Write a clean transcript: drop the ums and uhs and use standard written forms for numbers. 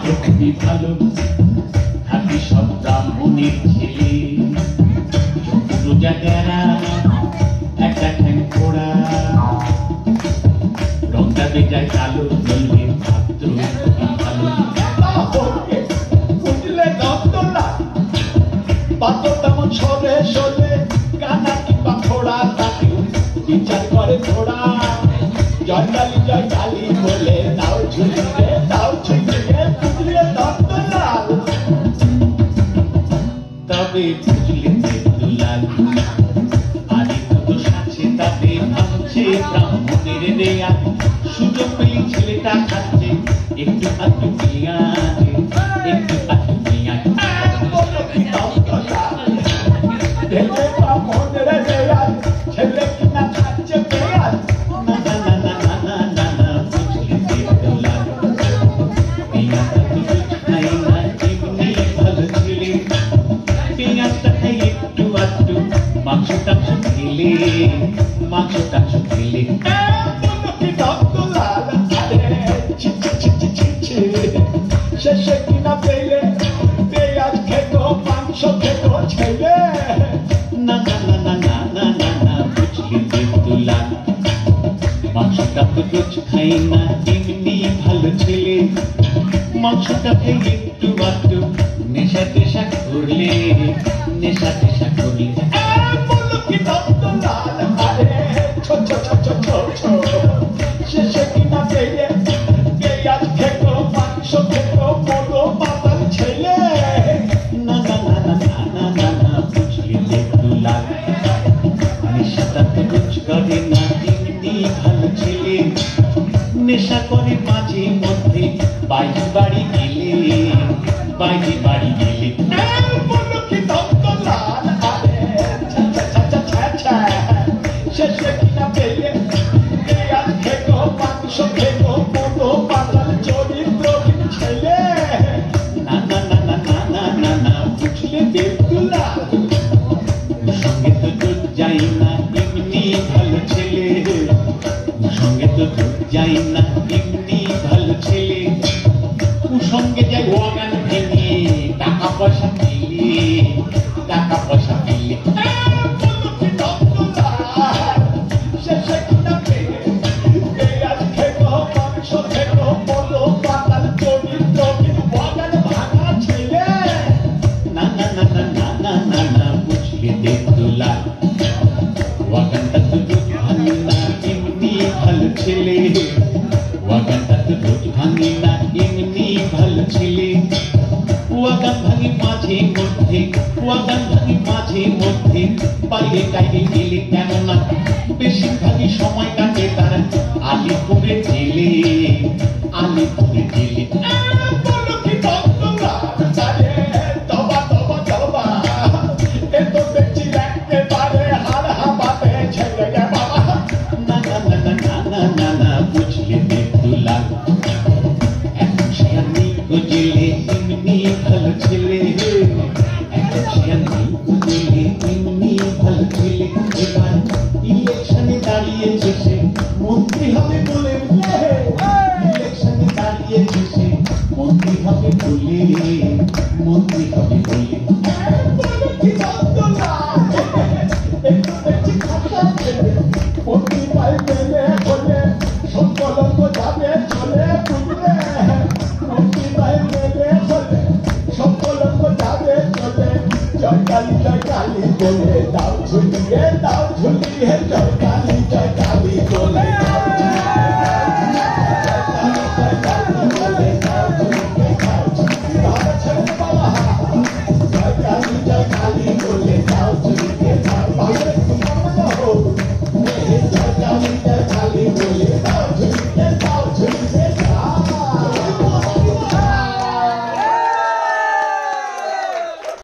খুবই ভালো থাকি সব ব্রাহ্মণের ছেলে রোজা গেরা একটা ঠ্যাং খোড়া রংটা বেজায় কালো বললে ভাদ্র খুবই ভালো বুঝলে দপ্তরা পাত্র তেমন সরে সরে কানা কিংবা খোড়া তাকে বিচার করে ঘোড়া জয় কালী বলে দাও ঝুলিয়ে বুঝলে দপ্তরা তবে বুঝলে দুলাল আরে তো সাথে তাতে ভাবছে ব্রাহ্মণের রেয়া সুযোগ পেলে ছেলেটা খাচ্ছে একটু আধটু পেঁয়াজ একটু আধটু পেঁয়াজ ব্রাহ্মণের রেয়া ছেলে কিনা খাচ্ছে পেঁয়াজ না না না না না না না না বুঝলে দুলাল পেঁয়াজ তো খাই না এমনি ভালো ছেলে পেঁয়াজটা খাই একটু আধটু মাংস টাংস খেলে শেষে কিনা পেলে পেঁয়াজ খেত মাংস খেত ছেলে না না না না না না না না বুঝলি তুলা মাংসটা তো রোজ খাই না এমনি ভালো ছেলে মাংসটা খাই একটু আধটু নেশা টেশা করলে শেষে কিনা পেলে পেঁয়াজ খেত মাংস খেত বড় পাতার ছেলে না না না না না না না না বুঝলি তুলা নেশাটা তো রোজ করে না এমনি ভালো ছেলে নেশা করে মাঝে মধ্যে বাইরে বাড়ি গেলে শেষে কিনা পেলে পেঁয়াজ খেত মাংস খেত বড় পাতার চরিত্রহীন ছেলে না না না না না না না না বুঝলে দেবতুলা সঙ্গে তো দুধ যাই না এমনি ভালো ছেলে সঙ্গে তো দুধ যাই না এমনি ভালো ছেলে সঙ্গে যাই ওয়াগান ভেঙে টাকা পয়সা পেলে শেষে কিনা পেলে পেঁয়াজ খেত মাংস খেত বড় পাতার চরিত্রহীন ওয়াগান ভাঙা ছেলে না না না না না না না না বুঝলি দেবতুলা ওয়াগানটা তো রোজ ভাঙে না এমনি ভালো ছেলে ওয়াগানটা তো রোজ ভাঙে না এমনি ভালো ছেলে ওয়াগান ভাঙি মাঝে মধ্যে বাইরে টাইরে গেলে কেননা বেশিরভাগই সময় কাটে তার আলিপুরে জেলে বুঝলে তুলা এখন সে আমি বুঝলে এমনি ভালো ছেলে এবার ইলেকশনে দাঁড়িয়েছে সে মন্ত্রী হবে বলে মন্ত্রী হবে বলে